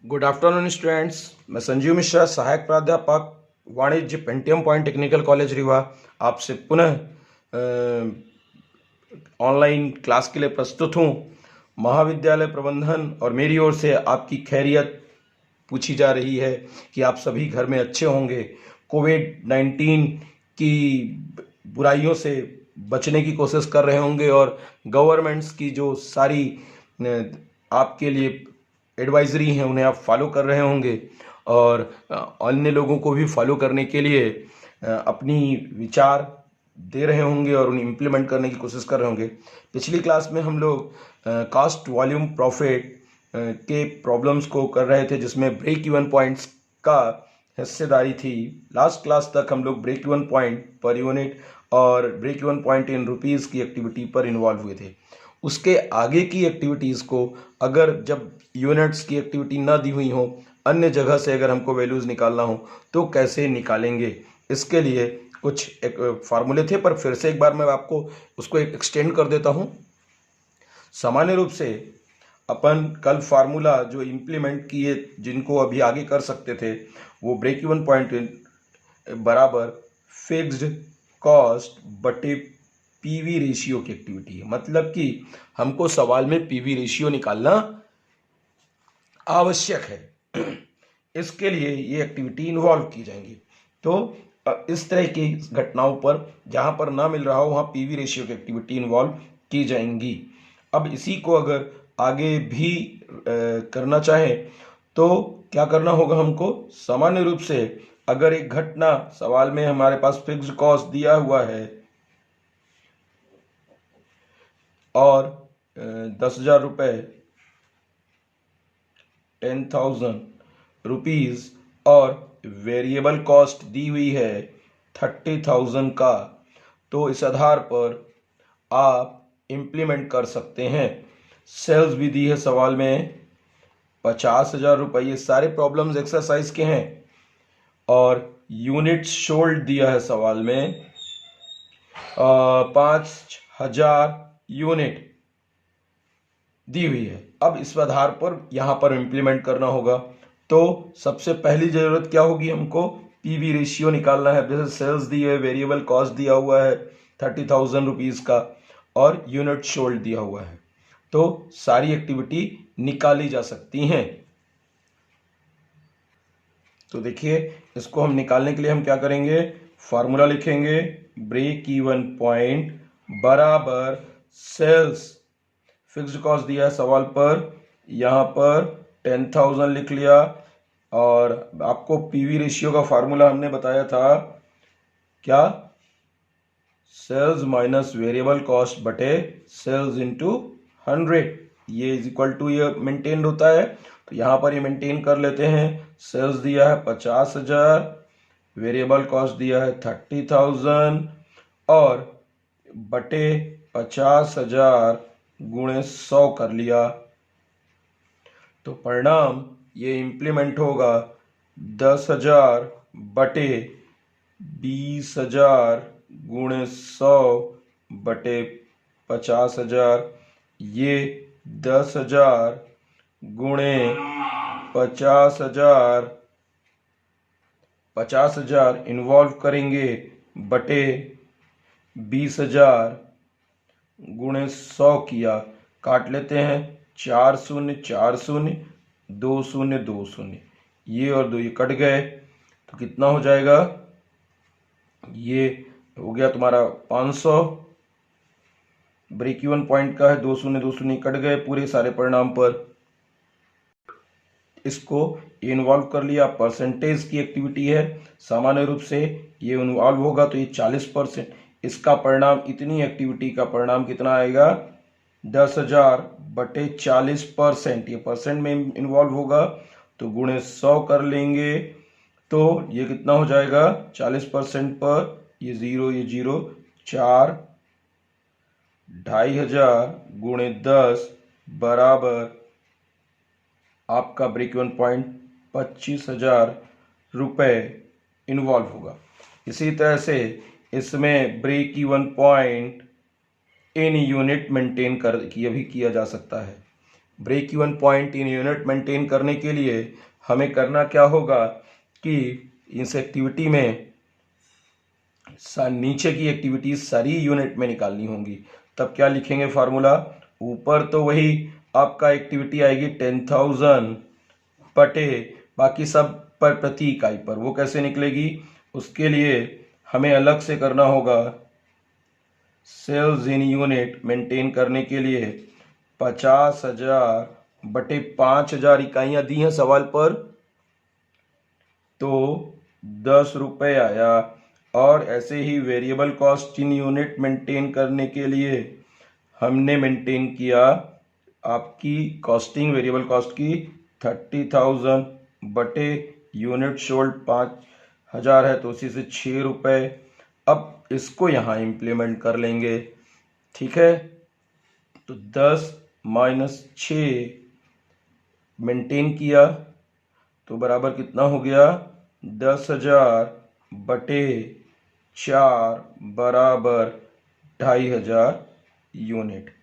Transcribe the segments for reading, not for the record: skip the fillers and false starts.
Good afternoon students. मैं संजीव मिश्रा, सहायक प्राध्यापक वाणिज्य, Pentium point technical college Rewa, आपसे पुनः ऑनलाइन क्लास के लिए प्रस्तुत हूँ। महाविद्यालय प्रबंधन और मेरी ओर से आपकी खैरियत पूछी जा रही है कि आप सभी घर में अच्छे होंगे, कोविड-19 की बुराइयों से बचने की कोशिश कर रहे होंगे और गवर्नमेंट्स की जो सारी आपके लिए एडवाइजरी हैं उन्हें आप फॉलो कर रहे होंगे और अन्य लोगों को भी फॉलो करने के लिए अपनी विचार दे रहे होंगे और उन्हें इम्प्लीमेंट करने की कोशिश कर रहे होंगे। पिछली क्लास में हम लोग कॉस्ट वॉल्यूम प्रॉफिट के प्रॉब्लम्स को कर रहे थे, जिसमें ब्रेक इवन पॉइंट्स का हिस्सेदारी थी। लास्ट क्लास तक हम लोग ब्रेक इवन पॉइंट पर यूनिट और break even point in rupees की एक्टिविटी पर इन्वॉल्व हुए थे। उसके आगे की एक्टिविटीज़ को अगर जब यूनिट्स की एक्टिविटी ना दी हुई हो, अन्य जगह से अगर हमको वैल्यूज़ निकालना हो तो कैसे निकालेंगे, इसके लिए कुछ एक फार्मूले थे, पर फिर से एक बार मैं आपको उसको एक्सटेंड कर देता हूँ। सामान्य रूप से अपन कल फार्मूला जो इम्प्लीमेंट किए, जिनको अभी आगे कर सकते थे, वो ब्रेक इवन पॉइंट बराबर फिक्स्ड कॉस्ट बटे पीवी रेशियो की एक्टिविटी है। मतलब कि हमको सवाल में पीवी रेशियो निकालना आवश्यक है। इसके लिए ये एक्टिविटी इन्वॉल्व की जाएंगी। तो इस तरह की घटनाओं पर जहाँ पर ना मिल रहा हो वहाँ पीवी रेशियो की एक्टिविटी इन्वॉल्व की जाएंगी। अब इसी को अगर आगे भी करना चाहे तो क्या करना होगा हमको? सामान्य रूप से अगर एक घटना सवाल में हमारे पास फिक्स्ड कॉस्ट दिया हुआ है और 10,000 रुपये, 10,000 रुपीज़ और वेरिएबल कॉस्ट दी हुई है 30,000 का, तो इस आधार पर आप इम्प्लीमेंट कर सकते हैं। सेल्स भी दी है सवाल में 50,000 रुपये। ये सारे प्रॉब्लम्स एक्सरसाइज के हैं। और यूनिट्स सोल्ड दिया है सवाल में 5,000 यूनिट दी हुई है। अब इस आधार पर यहाँ पर इम्प्लीमेंट करना होगा। तो सबसे पहली ज़रूरत क्या होगी? हमको पीवी रेशियो निकालना है। जैसे सेल्स दी है, वेरिएबल कॉस्ट दिया हुआ है 30,000 रुपीज़ का और यूनिट सोल्ड दिया हुआ है, तो सारी एक्टिविटी निकाली जा सकती हैं। तो देखिए, इसको हम निकालने के लिए हम क्या करेंगे? फार्मूला लिखेंगे, ब्रेक इवन पॉइंट बराबर सेल्स, फिक्स्ड कॉस्ट दिया है सवाल पर, यहाँ पर 10,000 लिख लिया। और आपको पीवी रेशियो का फार्मूला हमने बताया था क्या? सेल्स माइनस वेरिएबल कॉस्ट बटे सेल्स इंटू 100, ये इज इक्वल टू, ये मेंटेन होता है, तो यहाँ पर ये मेंटेन कर लेते हैं। सेल्स दिया है 50,000, वेरिएबल कॉस्ट दिया है 30,000 और बटे 50,000 गुणे 100 कर लिया, तो परिणाम ये इम्प्लीमेंट होगा 10,000 बटे 20,000 गुणे 100 बटे 50,000। ये 10,000 गुणे 50,000, 50,000 इन्वॉल्व करेंगे बटे 20,000 गुणे 100 किया, काट लेते हैं, 4 शून्य 4 शून्य, 2 शून्य 2 शून्य, ये और दो ये कट गए, तो कितना हो जाएगा? ये हो गया तुम्हारा 500। ब्रेक इवन पॉइंट का है, 2 शून्य 2 शून्य कट गए पूरे सारे परिणाम पर। इसको इन्वॉल्व कर लिया, परसेंटेज की एक्टिविटी है, सामान्य रूप से ये इन्वॉल्व होगा तो ये 40%। इसका परिणाम, इतनी एक्टिविटी का परिणाम कितना आएगा? 10,000 बटे 40%, ये परसेंट में इन्वॉल्व होगा तो गुणे 100 कर लेंगे, तो ये कितना हो जाएगा? 40% पर ये 0 ये 0, 4, 2,500 गुणे 10 बराबर आपका ब्रेक इवन पॉइंट 25,000 रुपये इन्वॉल्व होगा। इसी तरह से इसमें break even point in unit maintain कर भी किया जा सकता है। Break even point in unit maintain करने के लिए हमें करना क्या होगा कि इस एक्टिविटी में नीचे की एक्टिविटीज सारी यूनिट में निकालनी होंगी। तब क्या लिखेंगे फार्मूला? ऊपर तो वही आपका एक्टिविटी आएगी 10,000 बटे बाकी सब पर प्रति इकाई पर। वो कैसे निकलेगी? उसके लिए हमें अलग से करना होगा। सेल्स इन यूनिट मेंटेन करने के लिए 50,000 बटे 5,000 इकाइयां दी हैं सवाल पर, तो 10 रुपये आया। और ऐसे ही variable cost in unit maintain करने के लिए हमने मेंटेन किया आपकी कॉस्टिंग वेरिएबल कॉस्ट की 30,000 बटे यूनिट सोल्ड 5,000 है तो उसी से 6 रुपये। अब इसको यहाँ इम्प्लीमेंट कर लेंगे, ठीक है। तो 10 माइनस 6 मेंटेन किया तो बराबर कितना हो गया? 10,000 बटे 4 बराबर 2,500 यूनिट।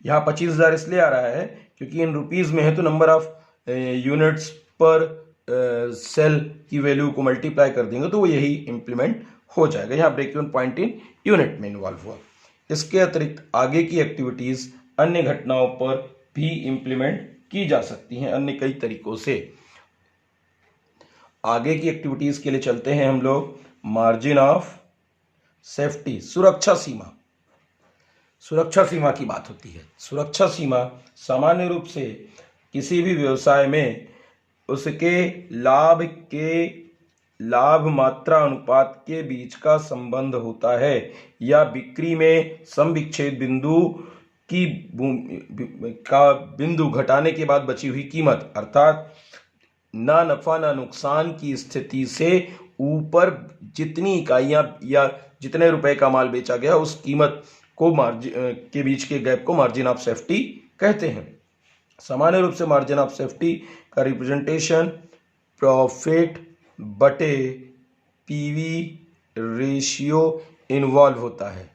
यहाँ 25,000 इसलिए आ रहा है क्योंकि इन रुपीज़ में है तो नंबर ऑफ यूनिट्स पर सेल की वैल्यू को मल्टीप्लाई कर देंगे तो वो यही इम्प्लीमेंट हो जाएगा। यहाँ break even point in unit में इन्वॉल्व हुआ। इसके अतिरिक्त आगे की एक्टिविटीज़ अन्य घटनाओं पर भी इम्प्लीमेंट की जा सकती हैं अन्य कई तरीकों से। आगे की एक्टिविटीज़ के लिए चलते हैं हम लोग। मार्जिन ऑफ सेफ्टी, सुरक्षा सीमा। सुरक्षा सीमा की बात होती है। सुरक्षा सीमा सामान्य रूप से किसी भी व्यवसाय में उसके लाभ मात्रा अनुपात के बीच का संबंध होता है, या बिक्री में सम विच्छेद बिंदु की का बिंदु घटाने के बाद बची हुई कीमत, अर्थात ना नफा ना नुकसान की स्थिति से ऊपर जितनी इकाइयां या जितने रुपए का माल बेचा गया उस कीमत को मार्जिन के बीच के गैप को मार्जिन ऑफ सेफ्टी कहते हैं। सामान्य रूप से मार्जिन ऑफ सेफ्टी का रिप्रेजेंटेशन प्रॉफिट बटे पीवी रेशियो इन्वॉल्व होता है।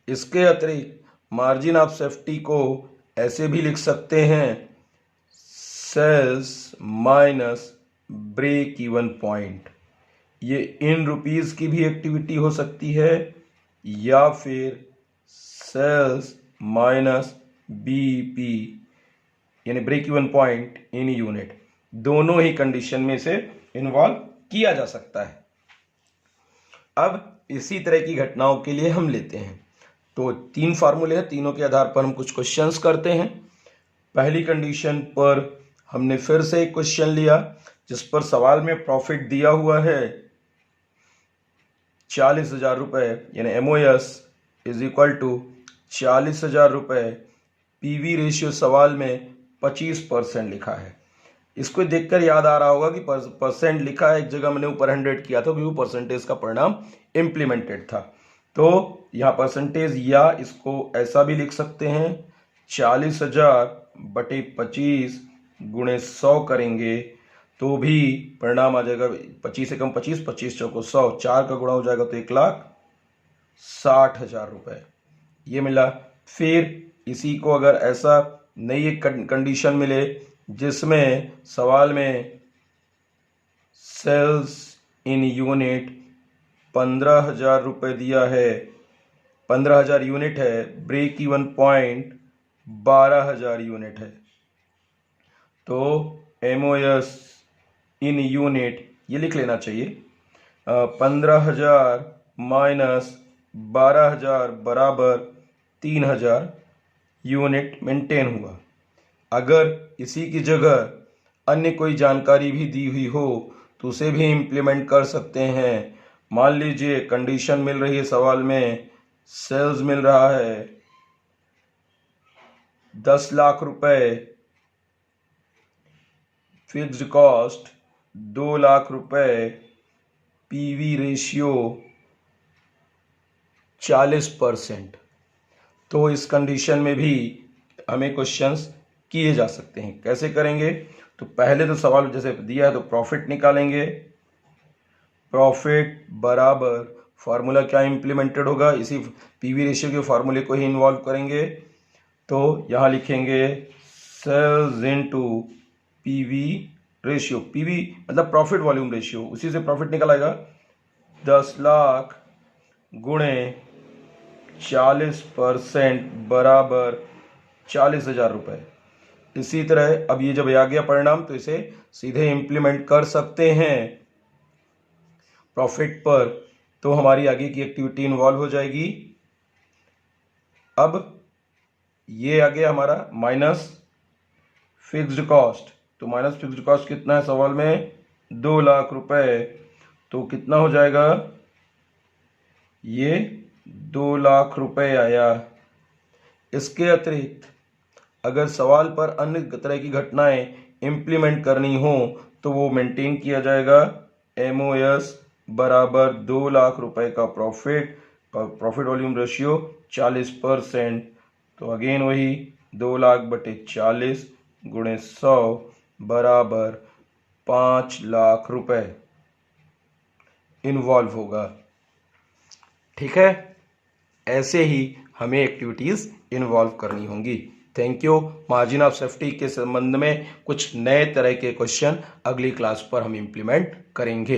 इसके अतिरिक्त मार्जिन ऑफ सेफ्टी को ऐसे भी लिख सकते हैं, sales minus break even point. ये इन रुपीस की भी एक्टिविटी हो सकती है या फिर सेल्स माइनस बीपी यानी break even point in unit. दोनों ही कंडीशन में से इन्वॉल्व किया जा सकता है। अब इसी तरह की घटनाओं के लिए हम लेते हैं तो 3 फार्मूले हैं, तीनों के आधार पर हम कुछ क्वेश्चंस करते हैं। पहली कंडीशन पर हमने फिर से एक क्वेश्चन लिया जिस पर सवाल में प्रॉफिट दिया हुआ है 40,000 रुपये, यानी MOS इज इक्वल टू 40,000 रुपये। पीवी रेशियो सवाल में 25% लिखा है। इसको देखकर याद आ रहा होगा कि परसेंट लिखा है, एक जगह मैंने ऊपर 100 किया था क्योंकि परसेंटेज का परिणाम इम्प्लीमेंटेड था। तो यहाँ परसेंटेज या इसको ऐसा भी लिख सकते हैं 40,000 बटे 25 गुणे 100 करेंगे तो भी परिणाम आ जाएगा 25 से कम 25, 25 चौको 100, 4 का गुणा हो जाएगा तो 1,60,000 रुपये ये मिला। फिर इसी को अगर ऐसा नई एक कंडीशन मिले जिसमें सवाल में सेल्स इन यूनिट 15,000 रुपये दिया है, 15,000 यूनिट है, ब्रेक इवन पॉइंट 12,000 यूनिट है, तो MOS इन यूनिट ये लिख लेना चाहिए 15,000 माइनस 12,000 बराबर 3,000 यूनिट मेंटेन हुआ। अगर इसी की जगह अन्य कोई जानकारी भी दी हुई हो तो उसे भी इम्प्लीमेंट कर सकते हैं। मान लीजिए कंडीशन मिल रही है सवाल में, सेल्स मिल रहा है 10 लाख रुपए, फिक्स्ड कॉस्ट 2 लाख रुपए, पीवी रेशियो 40%। तो इस कंडीशन में भी हमें क्वेश्चंस किए जा सकते हैं। कैसे करेंगे? तो पहले तो सवाल जैसे दिया है तो प्रॉफिट निकालेंगे। प्रॉफिट बराबर फार्मूला क्या इम्प्लीमेंटेड होगा, इसी पीवी रेशियो के फार्मूले को ही इन्वॉल्व करेंगे। तो यहाँ लिखेंगे sales into PV ratio, PV मतलब प्रॉफिट वॉल्यूम रेशियो, उसी से प्रॉफिट निकल आएगा 10 लाख गुणे 40% बराबर 40,000 रुपये। इसी तरह अब ये जब आ गया परिणाम तो इसे सीधे इंप्लीमेंट कर सकते हैं प्रॉफिट पर, तो हमारी आगे की एक्टिविटी इन्वॉल्व हो जाएगी। अब ये आ गया हमारा माइनस फिक्स्ड कॉस्ट, तो माइनस फिक्स्ड कॉस्ट कितना है सवाल में 2 लाख रुपए, तो कितना हो जाएगा ये 2 लाख रुपए आया। इसके अतिरिक्त अगर सवाल पर अन्य तरह की घटनाएं इंप्लीमेंट करनी हो तो वो मेंटेन किया जाएगा MOS बराबर 2 लाख रुपए का प्रॉफिट और प्रॉफिट वॉल्यूम रेशियो 40%, तो अगेन वही 2 लाख बटे 40 गुणे 100 बराबर 5 लाख रुपए इन्वॉल्व होगा। ठीक है, ऐसे ही हमें एक्टिविटीज इन्वॉल्व करनी होंगी। Thank you. Margin of safety के संबंध में कुछ नए तरह के क्वेश्चन अगली क्लास पर हम इम्प्लीमेंट करेंगे।